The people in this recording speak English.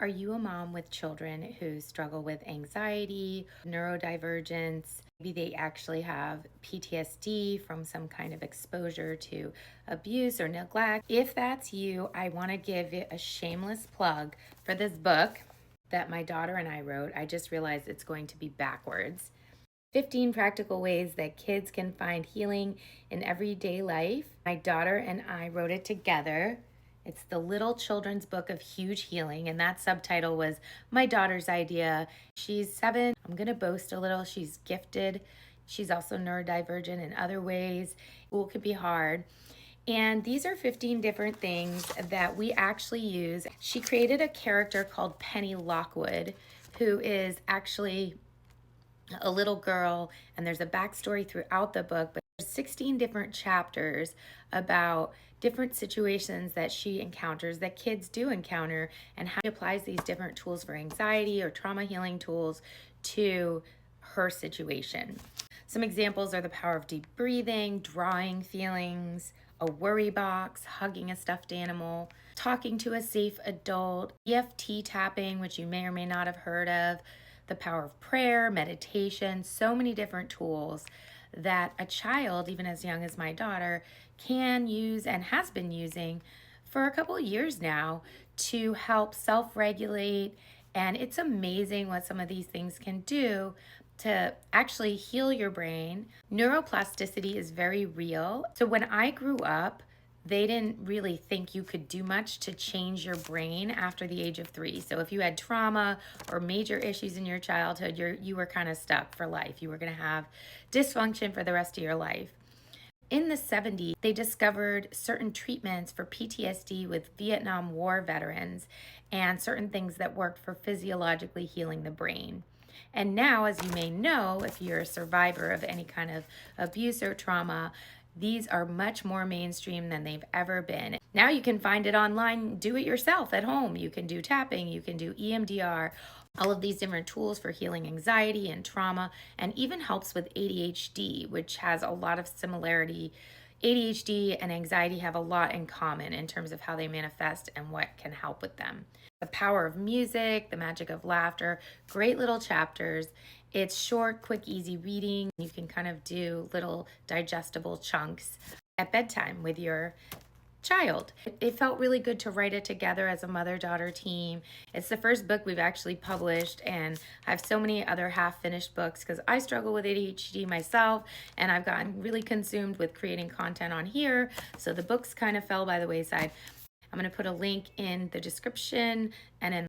Are you a mom with children who struggle with anxiety, neurodivergence? Maybe they actually have PTSD from some kind of exposure to abuse or neglect. If that's you, I want to give it a shameless plug for this book that my daughter and I wrote. I just realized it's going to be backwards. 15 practical ways that kids can find healing in everyday life. My daughter and I wrote it together. It's the Little Children's Book of Huge Healing, and that subtitle was my daughter's idea. She's 7. I'm going to boast a little. She's gifted. She's also neurodivergent in other ways. School could be hard. And these are 15 different things that we actually use. She created a character called Penny Lockwood, who is actually a little girl, and there's a backstory throughout the book, but there's 16 different chapters about different situations that she encounters, that kids do encounter, and how she applies these different tools for anxiety or trauma healing tools to her situation. Some examples are the power of deep breathing, drawing feelings, a worry box, hugging a stuffed animal, talking to a safe adult, EFT tapping, which you may or may not have heard of, the power of prayer, meditation, so many different tools that a child, even as young as my daughter, can use and has been using for a couple of years now to help self-regulate. And it's amazing what some of these things can do to actually heal your brain. Neuroplasticity is very real. So when I grew up, they didn't really think you could do much to change your brain after the age of 3. So if you had trauma or major issues in your childhood, you were kind of stuck for life. You were going to have dysfunction for the rest of your life. In the 70s, they discovered certain treatments for PTSD with Vietnam War veterans and certain things that worked for physiologically healing the brain. And now, as you may know, if you're a survivor of any kind of abuse or trauma, these are much more mainstream than they've ever been. Now you can find it online, do it yourself at home. You can do tapping, you can do EMDR, all of these different tools for healing anxiety and trauma, and even helps with ADHD, which has a lot of similarity. ADHD and anxiety have a lot in common in terms of how they manifest and what can help with them. The power of music, the magic of laughter, great little chapters. It's short, quick, easy reading. You can kind of do little digestible chunks at bedtime with your child. It felt really good to write it together as a mother-daughter team. It's the first book we've actually published, and I have so many other half-finished books because I struggle with ADHD myself, and I've gotten really consumed with creating content on here, so the books kind of fell by the wayside. I'm going to put a link in the description and in